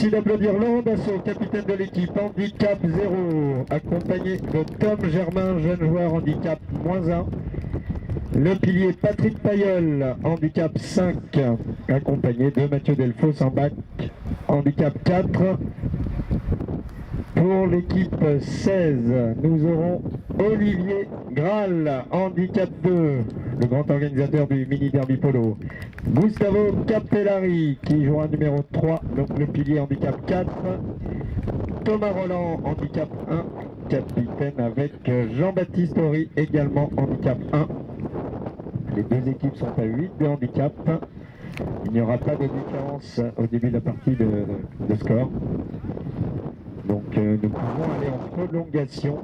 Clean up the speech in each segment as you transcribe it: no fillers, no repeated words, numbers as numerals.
Merci d'applaudir Laurent Dassault, capitaine de l'équipe, handicap 0, accompagné de Tom Germain, jeune joueur, handicap -1. Le pilier Patrick Payeul, handicap 5, accompagné de Mathieu Delfos en bac, handicap 4. Pour l'équipe 16, nous aurons Olivier Graal, handicap 2, le grand organisateur du mini derby polo. Gustavo Capellari qui jouera numéro 3, donc le pilier handicap 4. Thomas Roland, handicap 1, capitaine avec Jean-Baptiste Horry, également handicap 1. Les deux équipes sont à 8 de handicap. Il n'y aura pas de différence au début de la partie de score. Donc nous pouvons aller en prolongation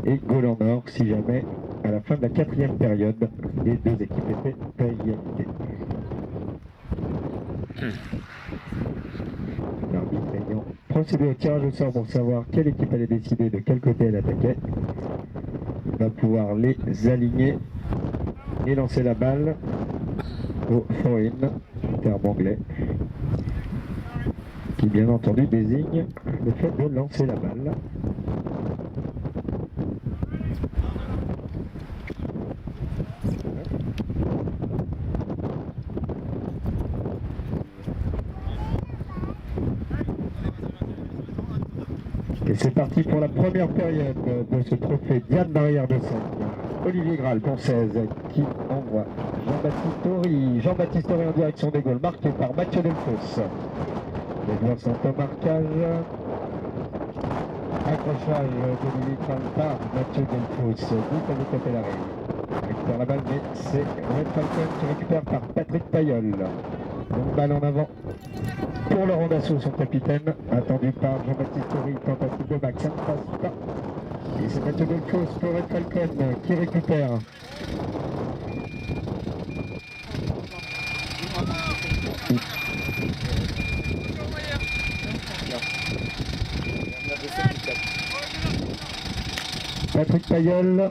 et goal en or si jamais à la fin de la 4e période les deux équipes étaient à égalité. L'arbitre ayant procédé au tirage au sort pour savoir quelle équipe allait décider de quel côté elle attaquait, il va pouvoir les aligner et lancer la balle au throw-in, terme anglais, qui bien entendu désigne le fait de lancer la balle. Et c'est parti pour la première période de ce trophée Diane Barrière de Seine. Olivier Graal pour 16 qui envoie Jean-Baptiste Horry. Jean-Baptiste Horry en direction des goals, marqué par Mathieu Delfos. Les joueurs sont au marquage. Accrochage d'Olivier Graal par Mathieu Delfos. Gustavo Capellari récupère la balle, mais c'est Red Falcon qui récupère par Patrick Payeul. Donc balle en avant pour Laurent Dassault, son capitaine, attendu par Jean-Baptiste Horry, tentative de back, ça ne passe pas. Et c'est Mathieu Delfos pour Red Falcon qui récupère. Patrick Payeul.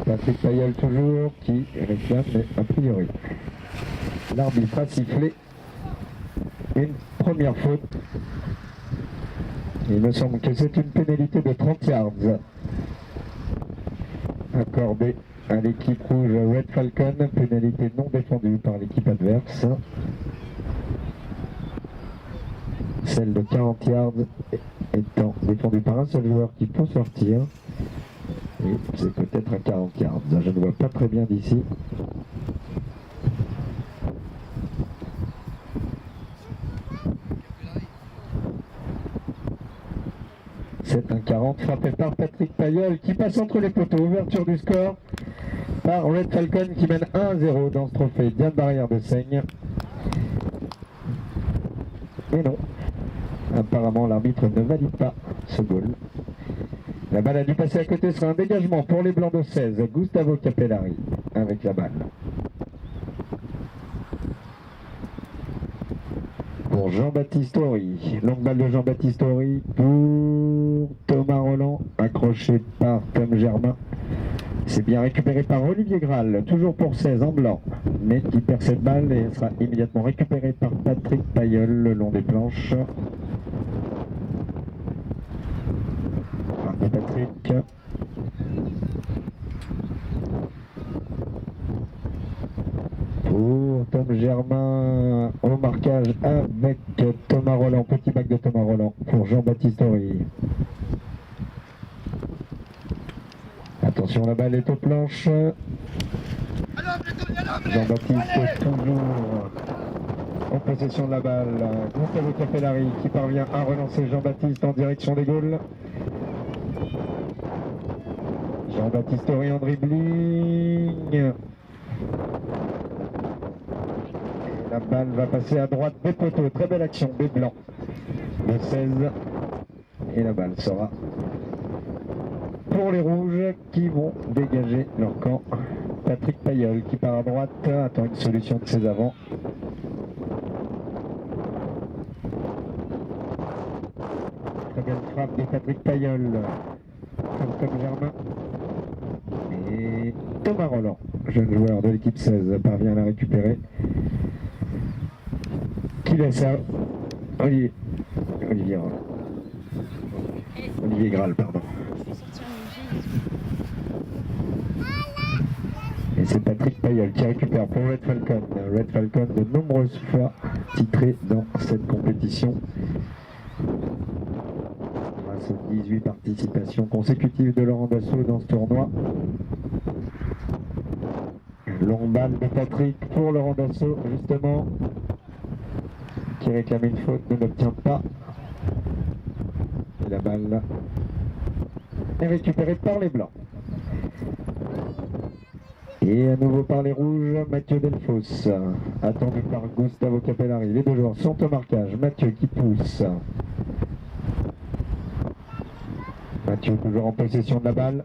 Patrick Payeul toujours qui réclame, mais a priori l'arbitre a sifflé une première faute. Il me semble que c'est une pénalité de 30 yards accordée à l'équipe rouge Red Falcon, pénalité non défendue par l'équipe adverse. Celle de 40 yards étant défendue par un seul joueur qui peut sortir. Et c'est peut-être à 40 yards, je ne vois pas très bien d'ici. C'est un 40 frappé par Patrick Payeul qui passe entre les poteaux. Ouverture du score par Red Falcon qui mène 1-0 dans ce trophée Diane Barrière de Seigne. Et non, apparemment l'arbitre ne valide pas ce goal. La balle a dû passer à côté, ce sera un dégagement pour les Blancs de 16. Gustavo Capellari avec la balle. Pour Jean-Baptiste Horry. Longue balle de Jean-Baptiste Horry pour Thomas Roland, accroché par Tom Germain. C'est bien récupéré par Olivier Graal, toujours pour 16 en blanc, mais qui perd cette balle et sera immédiatement récupéré par Patrick Payeul le long des planches. Patrick. Pour Tom Germain au marquage avec Thomas Roland, petit bac de Thomas Roland pour Jean-Baptiste Horry. Attention, la balle est aux planches. Jean-Baptiste toujours en possession de la balle. Gustavo Capellari qui parvient à relancer Jean-Baptiste en direction des goals. Jean-Baptiste Horry en dribbling. Et la balle va passer à droite des poteaux. Très belle action des Blancs de 16. Et la balle sera pour les Rouges qui vont dégager leur camp. Patrick Payeul qui part à droite. Attend une solution de ses avants. Très belle frappe de Patrick Payeul. Comme Germain. Et Thomas Roland, jeune joueur de l'équipe 16, parvient à la récupérer. Qui laisse à Olivier Graal, pardon. Et c'est Patrick Payol qui récupère pour Red Falcon. Red Falcon de nombreuses fois titré dans cette compétition. Grâce aux 18 participations consécutives de Laurent Dassault dans ce tournoi. Longue balle de Patrick pour Laurent Dassault, justement, qui réclame une faute, ne l'obtient pas. Et la balle est récupérée par les Blancs. Et à nouveau par les Rouges, Mathieu Delfos, attendu par Gustavo Capellari. Les deux joueurs sont au marquage. Mathieu qui pousse. Mathieu toujours en possession de la balle.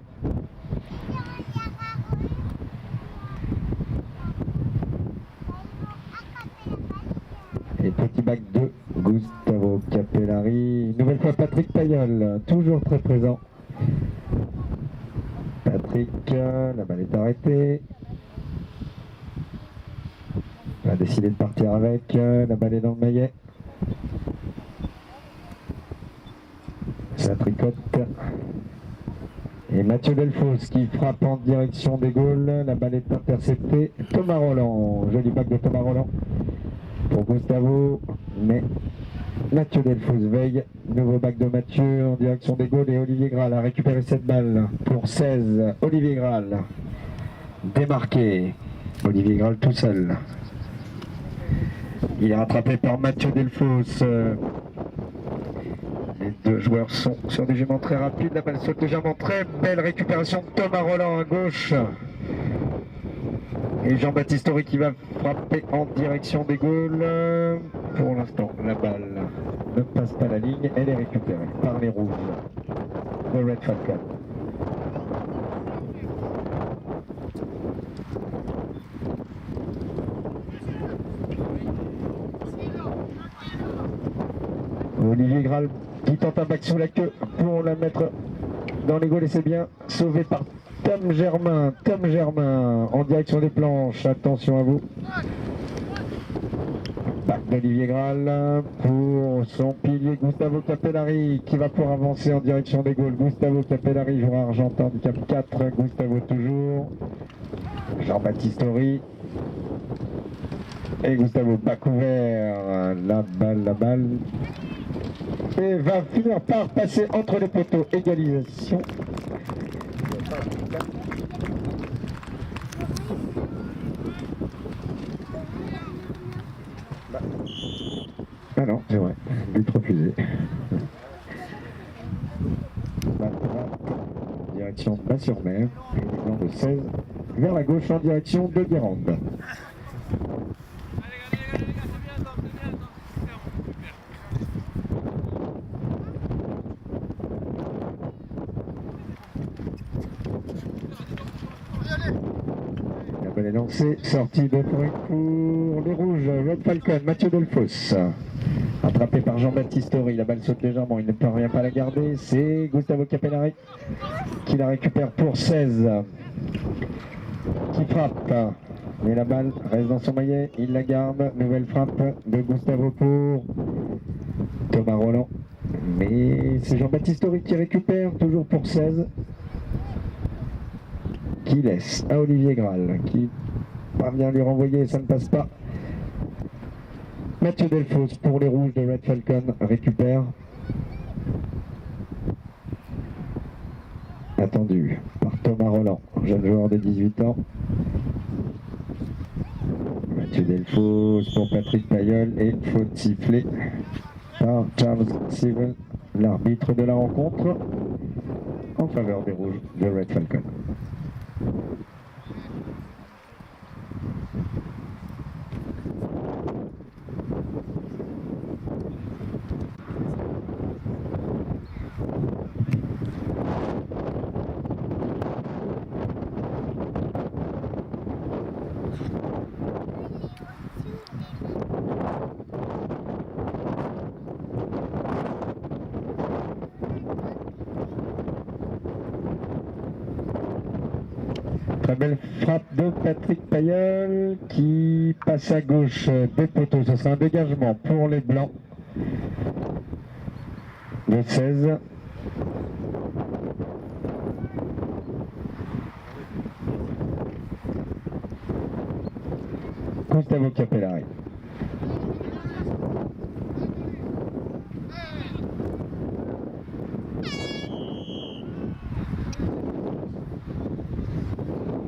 Et petit bac de Gustavo Capellari. Une nouvelle fois Patrick Payol, toujours très présent. Patrick, la balle est arrêtée. Il a décidé de partir avec, la balle est dans le maillet. Ça tricote. Et Mathieu Delfos qui frappe en direction des Gaules. La balle est interceptée. Thomas Roland, joli bac de Thomas Roland pour Gustavo. Mais Mathieu Delfos veille. Nouveau bac de Mathieu en direction des Gaules. Et Olivier Graal a récupéré cette balle pour 16. Olivier Graal démarqué. Olivier Graal tout seul. Il est rattrapé par Mathieu Delfos. Les deux joueurs sont sur des juments très rapides. La balle saute légèrement. Très belle récupération de Thomas Roland à gauche. Et Jean-Baptiste Horry qui va frapper en direction des Gaules. Pour l'instant, la balle ne passe pas la ligne. Elle est récupérée par les Rouges de Red Falcon. Olivier Graal qui tente un bac sous la queue pour la mettre dans les Gaules et c'est bien sauvé par Tom Germain. Tom Germain en direction des planches. Attention à vous. Bac d'Olivier Graal pour son pilier Gustavo Capellari qui va pouvoir avancer en direction des Gaules. Gustavo Capellari, joueur argentin handicap 4. Gustavo toujours. Jean-Baptiste Horry. Et Gustavo bac ouvert. La balle. Et va finir par passer entre les poteaux. Égalisation. Ah non, c'est vrai. But refusé. Direction Bas-sur-Mer. Et les Blancs de 16 vers la gauche en direction de Guérande. La balle est lancée, sortie de pour les Rouges, Red Falcon, Mathieu Delfos. Attrapé par Jean-Baptiste Horry, la balle saute légèrement, il ne parvient pas à la garder. C'est Gustavo Capellari qui la récupère pour 16. Qui frappe. Mais la balle reste dans son maillet, il la garde. Nouvelle frappe de Gustavo pour Thomas Roland. Mais c'est Jean-Baptiste Horry qui récupère, toujours pour 16. Qui laisse à Olivier Graal, qui parvient à lui renvoyer, ça ne passe pas. Mathieu Delfos pour les Rouges de Red Falcon récupère. Attendu par Thomas Roland, jeune joueur de 18 ans. Mathieu Delfos pour Patrick Payol et faute sifflée par Charles Sewell, l'arbitre de la rencontre, en faveur des Rouges de Red Falcon. Très belle frappe de Patrick Pailleul qui passe à gauche des poteaux. Ce sera un dégagement pour les Blancs de 16. Gustavo Capellari.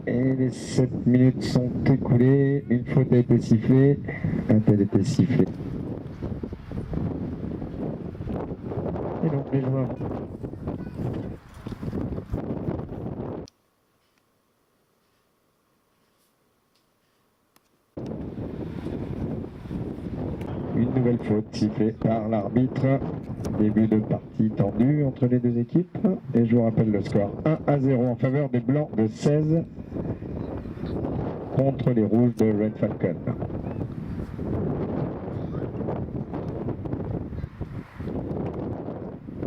Et les 7 minutes sont écoulées. Une faute a été sifflée. A-t-elle été sifflée? Et donc les joueurs. Une nouvelle faute sifflée par l'arbitre. Début de partie tendue entre les deux équipes. Et je vous rappelle le score 1-0 en faveur des Blancs de 16 contre les Rouges de Red Falcon.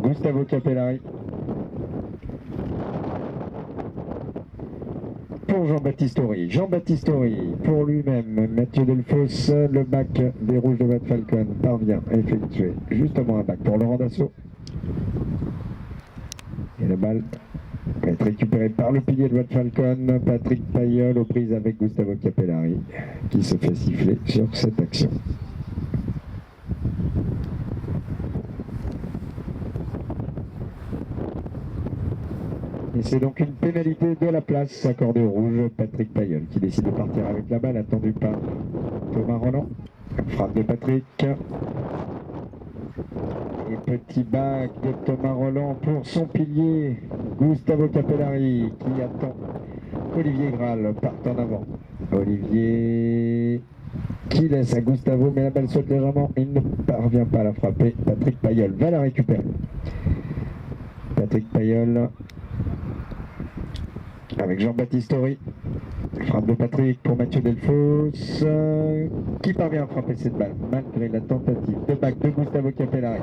Gustavo Capellari. Pour Jean-Baptiste Horry. Jean-Baptiste Horry, pour lui-même, Mathieu Delfos, le bac des Rouges de Red Falcon parvient à effectuer justement un bac pour Laurent Dassault. Et la balle va être récupérée par le pilier de Red Falcon, Patrick Pailleul, aux prises avec Gustavo Capellari, qui se fait siffler sur cette action. Et c'est donc une pénalité de la place accordée au rouge. Patrick Pailleul qui décide de partir avec la balle, attendu par Thomas Roland. Frappe de Patrick. Et petit bac de Thomas Roland pour son pilier, Gustavo Capellari, qui attend Olivier Graal part en avant. Olivier qui laisse à Gustavo, mais la balle saute légèrement. Il ne parvient pas à la frapper. Patrick Pailleul va la récupérer. Patrick Pailleul avec Jean-Baptiste Horry. Frappe de Patrick pour Mathieu Delfos, qui parvient à frapper cette balle malgré la tentative de bac de Gustavo Capellari,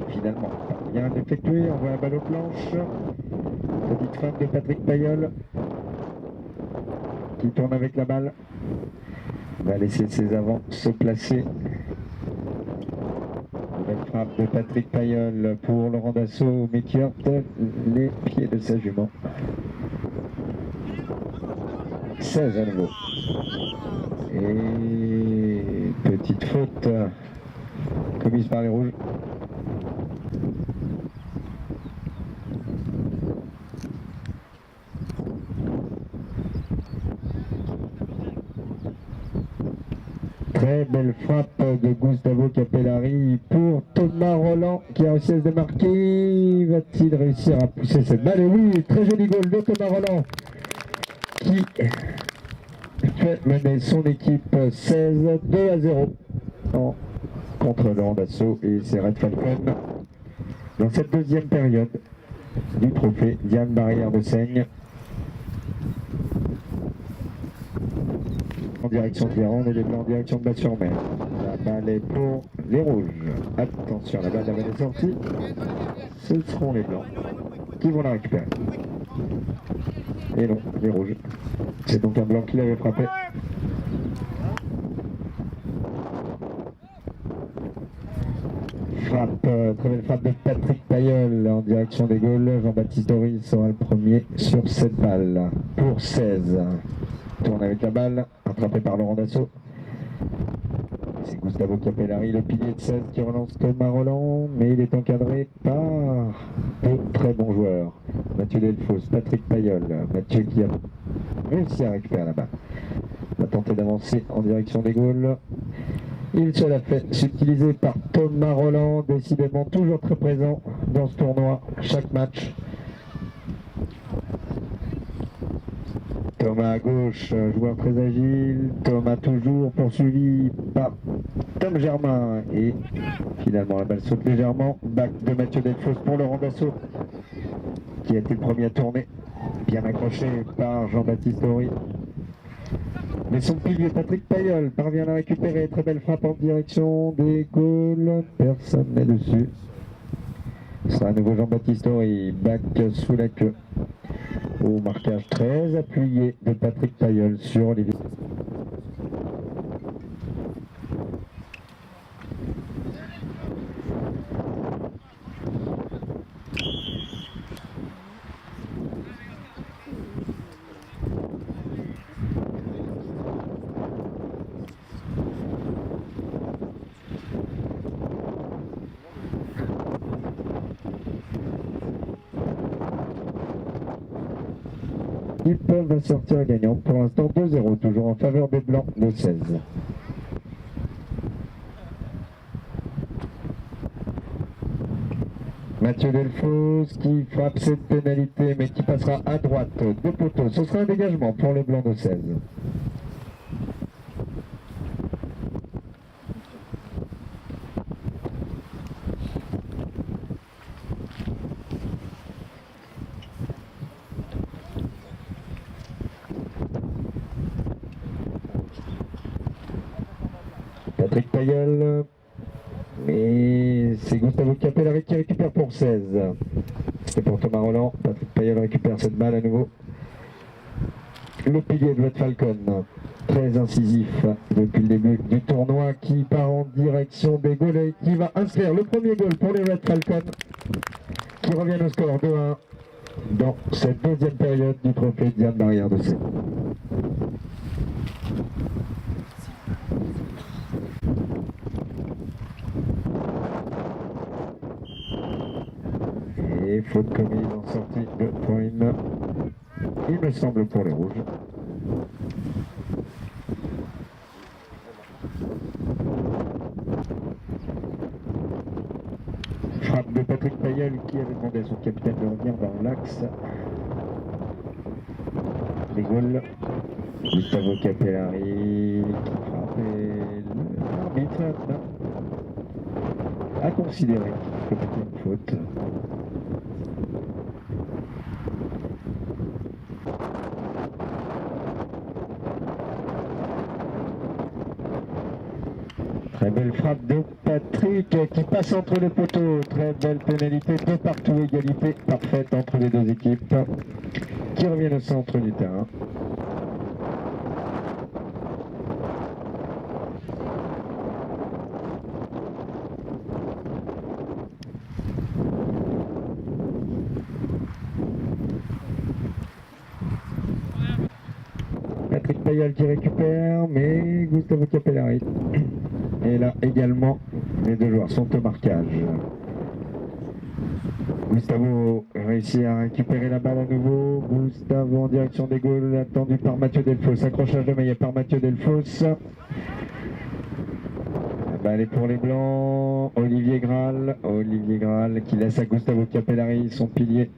qui finalement parvient à l'effectuer. Envoie la balle aux planches. Petite frappe de Patrick Pailleul qui tourne avec la balle, va laisser ses avants se placer. Nouvelle frappe de Patrick Pailleul pour Laurent Dassault, mais qui heurte les pieds de sa jument. 16 à nouveau. Et petite faute commise par les Rouges. Très belle frappe de Gustavo Capellari pour Thomas Roland qui a réussi à se démarquer. Va-t-il réussir à pousser cette balle? Et oui, très joli goal de Thomas Roland qui fait mener son équipe 16-2-0 contre Laurent Dassault et ses Red Falcon dans cette deuxième période du trophée Diane Barrière de Seigne. En direction de Guérande et les Blancs en direction de Bas-sur-Mer. La balle est pour les Rouges. Attention, la balle est sortie. Ce seront les Blancs qui vont la récupérer. Et non, les Rouges. C'est donc un Blanc qui l'avait frappé. Frappe, très belle frappe de Patrick Pailleul en direction des goals. Jean-Baptiste Horry sera le premier sur cette balle. Pour 16. Tourne avec la balle, attrapé par Laurent Dassault. C'est Gustavo Capellari, le pilier de 16, qui relance Thomas Roland, mais il est encadré par deux très bons joueurs. Mathieu Delfos, Patrick Pailleul. Mathieu qui a réussi à récupérer la balle. Va tenter d'avancer en direction des goals. Il se la fait subtiliser par Thomas Roland, décidément toujours très présent dans ce tournoi, chaque match. Thomas à gauche, joueur très agile. Thomas toujours poursuivi par Tom Germain. Et finalement la balle saute légèrement. Back de Mathieu Delfos pour Laurent Dassault, qui a été le premier à tourner. Bien accroché par Jean-Baptiste Horry. Mais son pilier Patrick Pailleul parvient à la récupérer. Très belle frappe en direction des goals. Personne n'est dessus. Ce sera à nouveau Jean-Baptiste Horry. Back sous la queue. au marquage très appuyé de Patrick Tailleul sur Olivier. Ils peuvent sortir gagnant. Pour l'instant 2-0, toujours en faveur des Blancs de 16. Mathieu Delfos qui frappe cette pénalité mais qui passera à droite de poteau. Ce sera un dégagement pour les Blancs de 16. Patrick Tailleul, et c'est Gustavo Capellari qui récupère pour 16. C'est pour Thomas Roland. Patrick Tailleul récupère cette balle à nouveau. Le pilier de Red Falcon, très incisif depuis le début du tournoi, qui part en direction des goals et qui va inscrire le premier goal pour les Red Falcon, qui reviennent au score 2-1 dans cette deuxième période du trophée Diane Barrière de C. Et faute commise en sortie de point, il me semble, pour les rouges. Frappe de Patrick Tailleul qui avait demandé à son capitaine de revenir dans l'axe. Les goals. Gustavo Capellari qui frappe et l'arbitre a considéré que c'était une faute. Très belle frappe de Patrick qui passe entre les poteaux. Très belle pénalité de partout, égalité parfaite entre les deux équipes qui reviennent au centre du terrain. Patrick Tailleul qui récupère, mais Gustavo Capellari. Et là également, les deux joueurs sont au marquage. Gustavo réussit à récupérer la balle à nouveau. Gustavo en direction des goals, attendu par Mathieu Delfos. Accrochage de maillet par Mathieu Delfos. La balle est pour les Blancs. Olivier Graal qui laisse à Gustavo Capellari son pilier.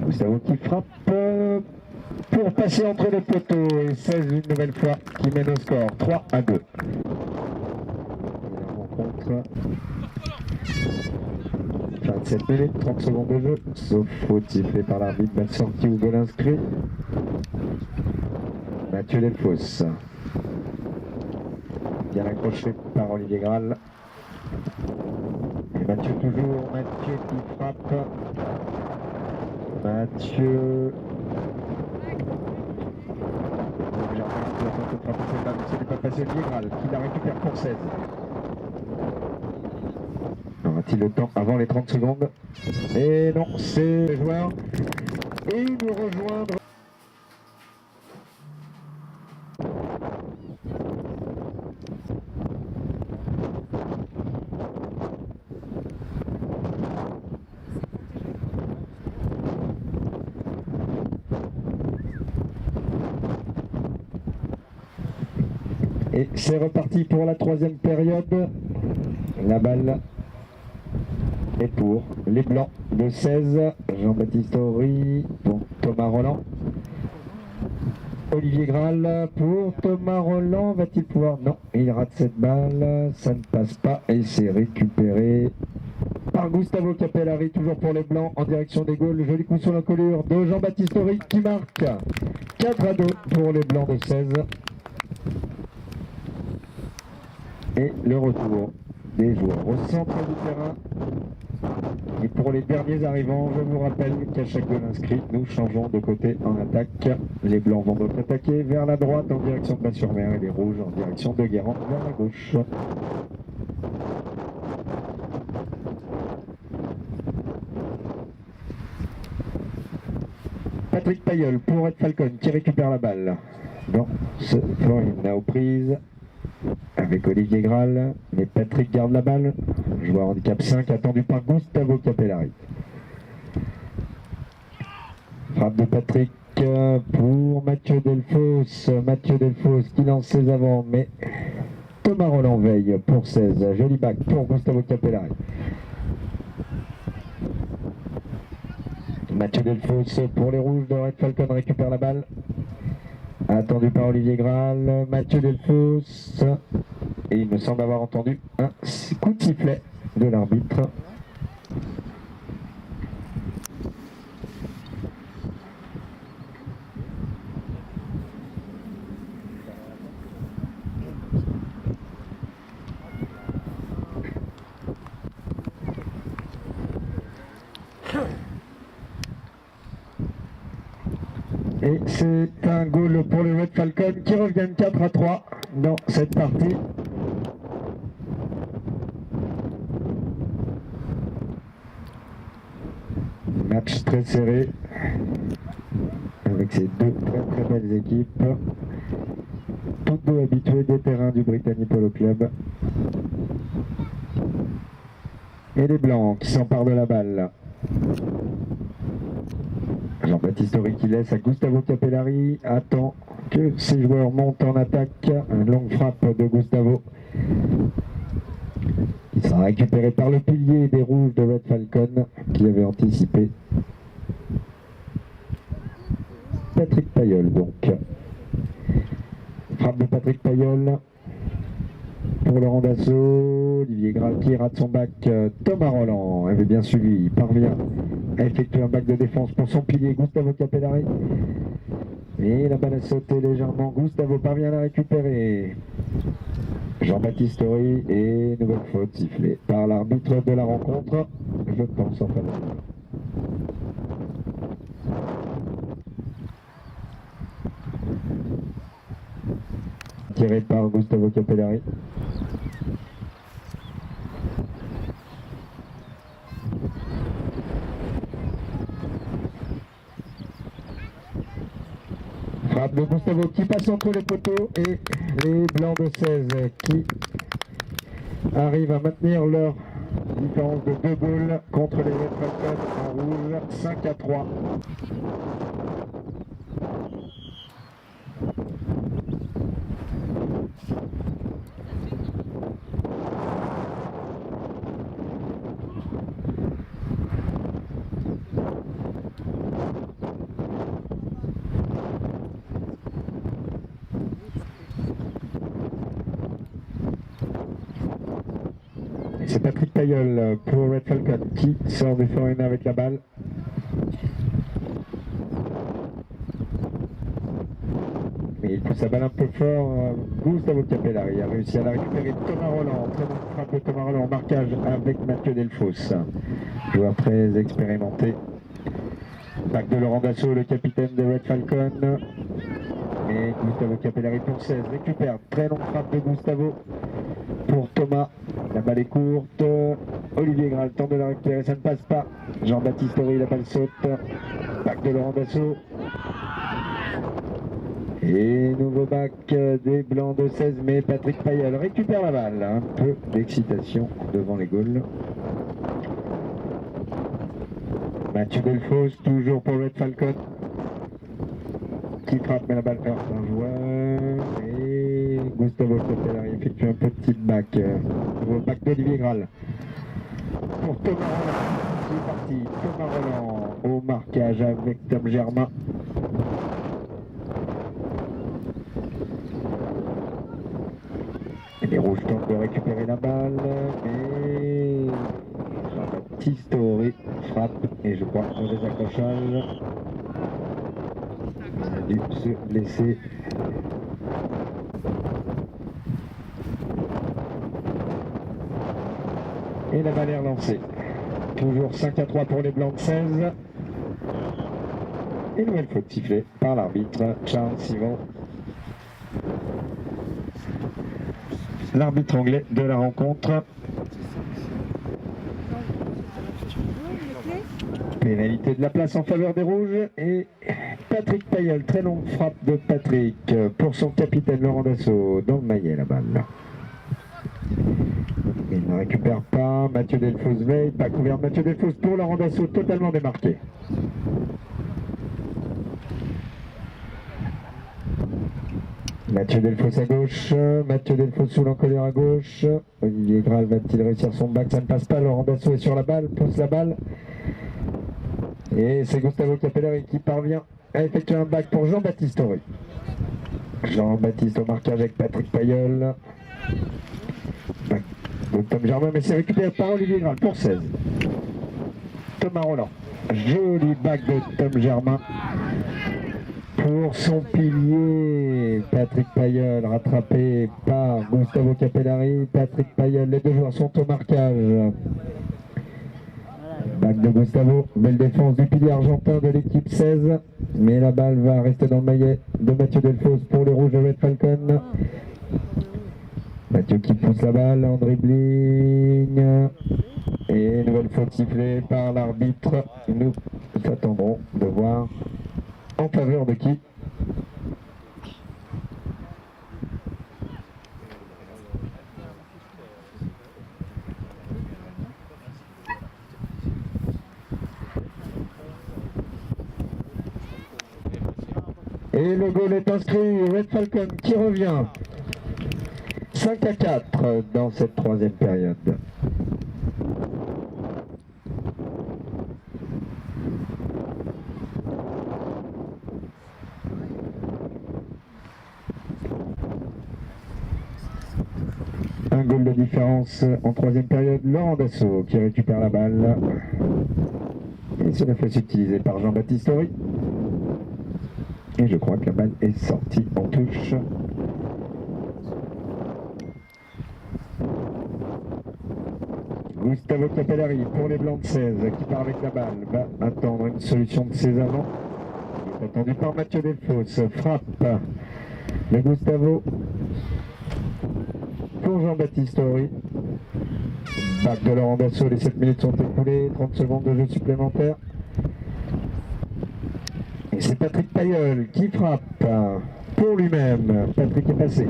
Gustavo qui frappe pour passer entre les poteaux, et 16 une nouvelle fois qui mène au score 3-2. Rencontre 27 minutes, 30 secondes de jeu, sauf faute sifflée par l'arbitre, balle sortie ou goal inscrit. Mathieu Delfos. Bien accroché par Olivier Graal. Et Mathieu toujours, Mathieu qui frappe. Mathieu. Ce n'est pas passé Olivier Graal qui la récupère pour 16. Aura-t-il le temps avant les 30 secondes? Et non, c'est les joueurs. Et nous rejoindre. Et c'est reparti pour la troisième période. La balle est pour les Blancs de 16. Jean-Baptiste Horry pour Thomas Roland. Olivier Graal pour Thomas Roland. Va-t-il pouvoir? Non, il rate cette balle. Ça ne passe pas et c'est récupéré par Gustavo Capellari, toujours pour les Blancs, en direction des goals. Joli coup sur l'encolure de Jean-Baptiste Horry qui marque 4-2 pour les Blancs de 16. Et le retour des joueurs au centre du terrain Et pour les derniers arrivants, je vous rappelle qu'à chaque goal inscrit, nous changeons de côté en attaque. Les blancs vont donc attaquer vers la droite en direction de Bas-sur-Mer et les rouges en direction de Guérande vers la gauche. Patrick Payeul pour Red Falcon qui récupère la balle dans ce Florine aux prises avec Olivier Graal, mais Patrick garde la balle. Joueur handicap 5 attendu par Gustavo Capellari. Frappe de Patrick pour Mathieu Delfos. Mathieu Delfos qui lance ses avants, mais Thomas Roland veille pour 16. Joli bac pour Gustavo Capellari. Mathieu Delfos pour les rouges de Red Falcon récupère la balle. Attendu par Olivier Graal. Mathieu Delfos. Et il me semble avoir entendu un coup de sifflet de l'arbitre. Et c'est un goal pour les Red Falcons qui reviennent 4-3 dans cette partie. Match très serré avec ces deux très belles équipes. Toutes deux habituées des terrains du Brittany Polo Club. Et les blancs qui s'emparent de la balle. Jean-Baptiste Horry qui laisse à Gustavo Capellari, attend que ses joueurs montent en attaque. Une longue frappe de Gustavo qui sera récupéré par le pilier des rouges de Red Falcon qui avait anticipé. Patrick Payeul donc. Frappe de Patrick Payeul pour Laurent Dassault. Olivier Graal qui rate son bac. Thomas Roland avait bien suivi, il parvient à effectuer un bac de défense pour son pilier Gustavo Capellari. Et la balle a sauté légèrement. Gustavo parvient à la récupérer. Jean-Baptiste Horry et nouvelle faute sifflée par l'arbitre de la rencontre, je pense en faveur. Tiré par Gustavo Capellari. Frappe de Gustavo qui passe entre les poteaux et les blancs de 16 qui arrivent à maintenir leur différence de 2 goals contre les Red Falcons en rouge, 5-3. C'est Patrick Payeul pour Red Falcon qui sort du Florina avec la balle. Mais il pousse sa balle un peu fort. Gustavo Capellari a réussi à la récupérer. Thomas Roland, très bonne frappe de Thomas Roland en marquage avec Mathieu Delfos. Joueur très expérimenté. Bac de Laurent Dassault, le capitaine de Red Falcon. Et Gustavo Capellari pour 16 récupère. Très longue frappe de Gustavo pour Thomas. La balle est courte. Olivier Graal tente de la récupérer, ça ne passe pas. Jean-Baptiste Horry, la balle saute. Bac de Laurent Dassault. Et nouveau bac des blancs de 16, mais Patrick Payeul récupère la balle. Un peu d'excitation devant les goals. Mathieu Delfos, toujours pour Red Falcon. Qui frappe, mais la balle heurte un joueur. Et Gustavo Capellari effectue un petit bac. Nouveau bac d'Olivier Graal. Pour Thomas Roland, qui est parti. Thomas Roland au marquage avec Tom Germain. Et les rouges tentent de récupérer la balle, mais Jean-Baptiste Horry frappe et je crois mauvais accrochage. Il a dû se blesser. Et la balle est relancée. toujours 5-3 pour les blancs de 16. Et nouvelle faute sifflée par l'arbitre Charles Simon. L'arbitre anglais de la rencontre. Pénalité de la place en faveur des rouges et Patrick Payol, très longue frappe de Patrick pour son capitaine Laurent Dassault dans le maillet la balle. Il ne récupère pas, Mathieu Delfos veille, pas couvert Mathieu Delfos pour Laurent Dassault, totalement démarqué. Mathieu Delfos à gauche, Mathieu Delfos sous l'encolure à gauche. Olivier Graal va-t-il réussir son bac? Ça ne passe pas, Laurent Dassault est sur la balle, pousse la balle. Et c'est Gustavo Capellari qui parvient à effectuer un bac pour Jean-Baptiste Horry. Jean-Baptiste au marquage avec Patrick Payol. Bac de Tom Germain, mais c'est récupéré par Olivier Graal pour 16. Thomas Roland. Joli bac de Tom Germain. Pour son pilier, Patrick Payol, rattrapé par Gustavo Capellari. Patrick Payol, les deux joueurs sont au marquage. Bac de Gustavo, belle défense du pilier argentin de l'équipe 16. Mais la balle va rester dans le maillet de Mathieu Delfos pour les rouges de Red Falcon. Mathieu qui pousse la balle en dribbling. Et nouvelle faute sifflée par l'arbitre. Nous attendrons de voir en faveur de qui. Et le goal est inscrit, Red Falcon qui revient. 5-4 dans cette troisième période. Un goal de différence en troisième période, Laurent Dassault qui récupère la balle. Et c'est la fois utilisée par Jean-Baptiste Horry. Et je crois que la balle est sortie en touche. Gustavo Capellari pour les blancs de 16 qui part avec la balle, va attendre une solution de ses avants. Il est attendu par Mathieu Delfos, frappe de Gustavo pour Jean-Baptiste Horry. Bac de Laurent Dassault, les 7 minutes sont écoulées, 30 secondes de jeu supplémentaire. Et c'est Patrick Payol qui frappe pour lui-même. Patrick est passé.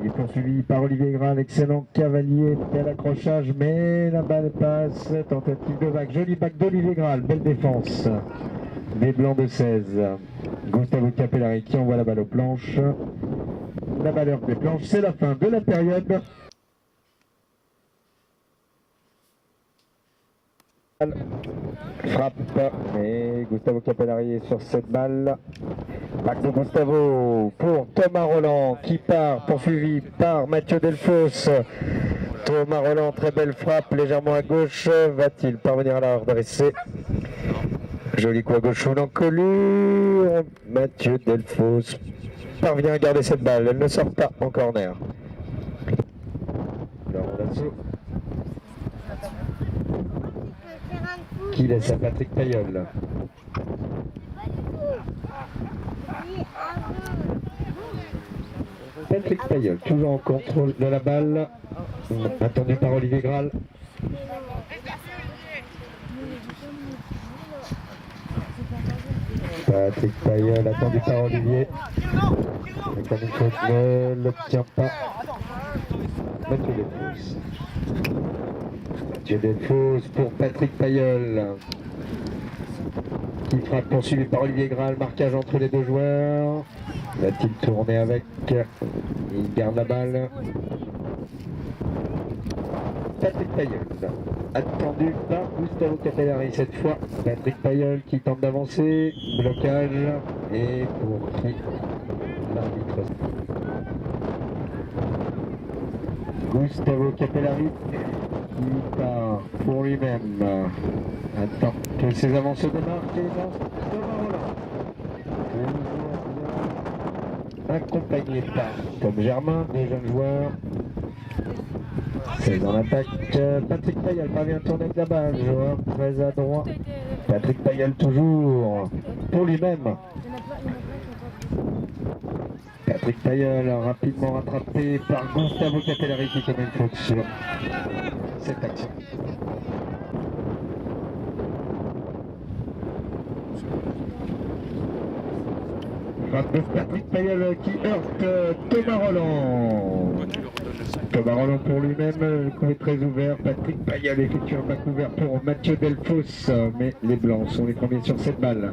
Il est poursuivi par Olivier Graal, excellent cavalier, bel accrochage, mais la balle passe. Tentative de bac, joli bac d'Olivier Graal, belle défense des blancs de 16. Gustavo Capellari qui envoie la balle aux planches. La valeur des planches, c'est la fin de la période. Frappe, et Gustavo Capellari est sur cette balle. Bac de Gustavo pour Thomas Roland qui part, poursuivi par Mathieu Delfos. Thomas Roland, très belle frappe, légèrement à gauche. Va-t-il parvenir à la redresser? Joli coup à gauche sous l'encolure. Mathieu Delfos parvient à garder cette balle, elle ne sort pas en corner. Laurent Dassault qui laisse à Patrick Payol. Patrick Payol, toujours en contrôle de la balle, attendu par Olivier Graal. Patrick Payol, attendu par Olivier. Avec une faute, ne l'obtient pas. Mathieu Delfos. Mathieu Delfos pour Patrick Payol. Qui frappe, poursuivi par Olivier Graal. Marquage entre les deux joueurs. Va-t-il tourner avec? Il garde la balle. Patrick Payol, attendu par Gustavo Capellari cette fois. Patrick Payol qui tente d'avancer, blocage, et pour qui l'arbitre? Gustavo Capellari qui part pour lui-même. Attends que ses avancées démarquent et lance Thomas Roland. accompagné par Tom Germain, des jeunes joueurs. C'est dans l'attaque. Patrick Payel parvient à tourner avec la balle, joueur très adroit. Patrick Payel toujours pour lui-même. Patrick Payel rapidement rattrapé par Gustavo Capellari qui commet une faute sur cette action. Patrick Payel qui heurte Thomas Roland. Thomas Roland pour lui-même, le coup est très ouvert. Patrick Payel effectue un bac ouvert pour Mathieu Delfos, mais les Blancs sont les premiers sur cette balle.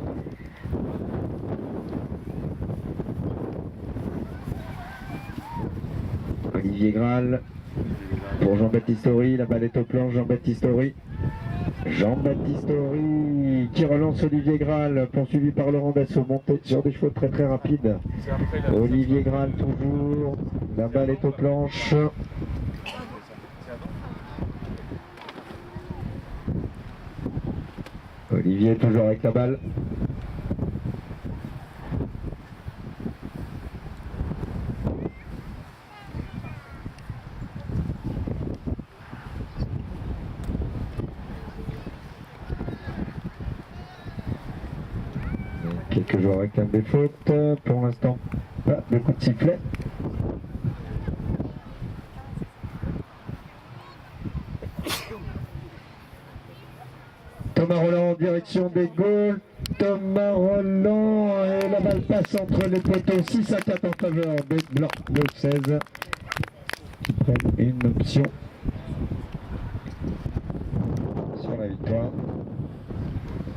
Olivier Graal pour Jean-Baptiste Horry, la balle est au plan, Jean-Baptiste Horry. Jean-Baptiste Horry qui relance Olivier Graal, poursuivi par Laurent Dassault, monté sur des chevaux très très rapides. Olivier Graal toujours, la balle est aux planches. Olivier toujours avec la balle. Quelques joueurs réclament des fautes, pour l'instant pas de coup de sifflet. Thomas Roland en direction des goals, Thomas Roland et la balle passe entre les poteaux, 6 à 4 en faveur des Blancs de 16 qui prennent une option sur la victoire.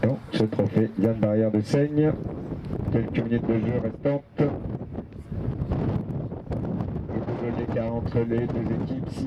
Donc ce trophée, Yann Barrière de Seigne. Quelques minutes de jeu restantes. Le double d'écart entre les deux équipes, 6.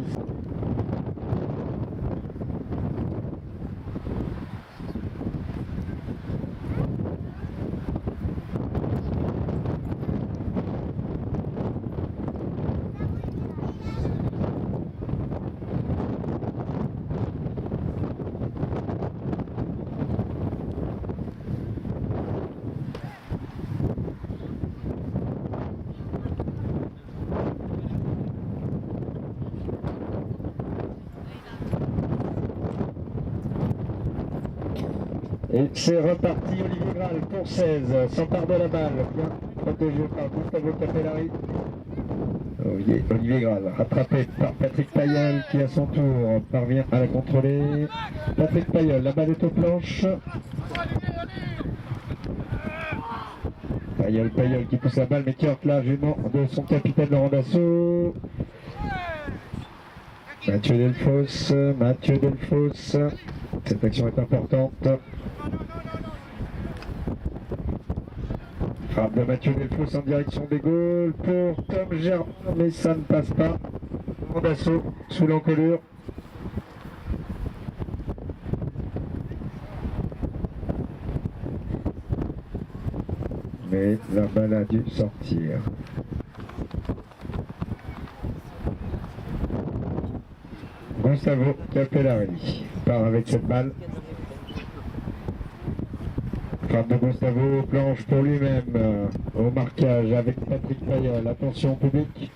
Et c'est reparti, Olivier Graal pour 16, s'empare de la balle, bien protégé par Gustavo Capellari. Olivier Graal, rattrapé par Patrick Payel qui à son tour parvient à la contrôler. Patrick Payel, la balle est aux planches. Payel qui pousse la balle mais qui heurte largement de son capitaine Laurent Dassault. Mathieu Delfos, cette action est importante. Frappe de Mathieu Delfos en direction des goals pour Tom Germain, mais ça ne passe pas. Laurent Dassault sous l'encolure. Mais la balle a dû sortir. Gustavo Capellari part avec cette balle. Frappe de Gustavo, planche pour lui-même au marquage avec Patrick Payel. Attention public.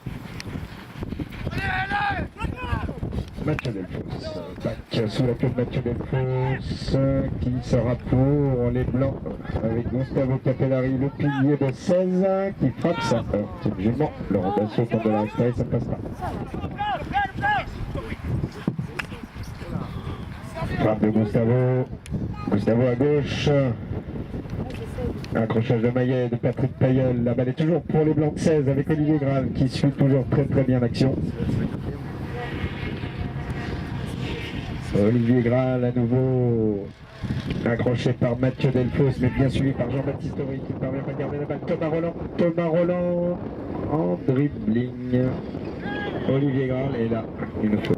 Mathieu Delfos, back sous la queue de Mathieu Delfos qui sera pour les Blancs avec Gustavo Capellari, le pilier de 16 qui frappe sa porte. Jument, Laurent Dassault tente de la récupérer, ça ne passe pas. Frappe de Gustavo à gauche. Accrochage de maillet de Patrick Payel. La balle est toujours pour les Blancs de 16 avec Olivier Graal qui suit toujours très très bien l'action. Olivier Graal à nouveau accroché par Mathieu Delfos mais bien suivi par Jean-Baptiste Horry qui permet de garder la balle. Thomas Roland en dribbling. Olivier Graal est là, une faute.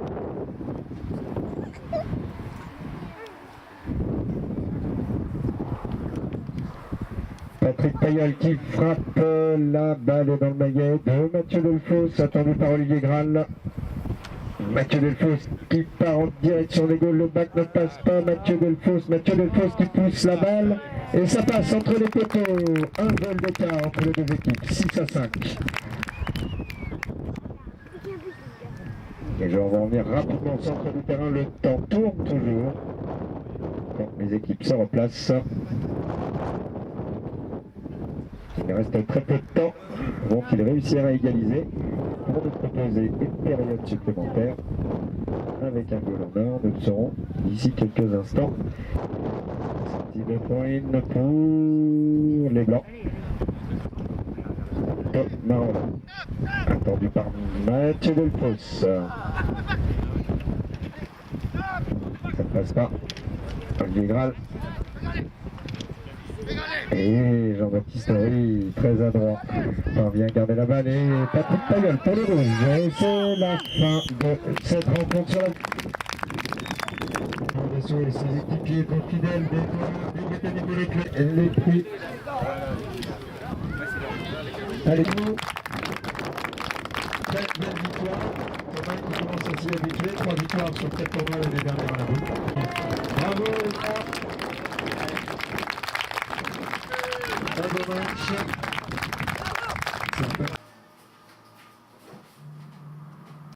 Patrick Payel qui frappe, la balle est dans le maillet de Mathieu Delfos, attendu par Olivier Graal. Mathieu Delfosse qui part en direction des goals, le bac ne passe pas, Mathieu Delfosse qui pousse la balle et ça passe entre les poteaux, un goal d'écart entre les deux équipes, 6-5. Les joueurs vont venir rapidement au centre du terrain, le temps tourne toujours. Donc les équipes se replacent. Il reste très peu de temps. Vont-ils réussir à égaliser pour nous proposer une période supplémentaire avec un goal en or? Nous le saurons d'ici quelques instants. Sortie de point pour les Blancs. Top marron. Attendu par Mathieu Delfosse. Ça ne passe pas. Olivier Graal. Et Jean-Baptiste Henry, très adroit, parvient à garder la balle et Patrick Pagel pour le rouge. Et c'est la fin de cette rencontre sur la... Et ses équipiers sont fidèles, les prix. Allez, nous, très belle victoire. Thomas qui commence à s'y habituer. 3 victoires sur 7 tournois l'année dernière à la boucle. Bravo les gars. Un beau match.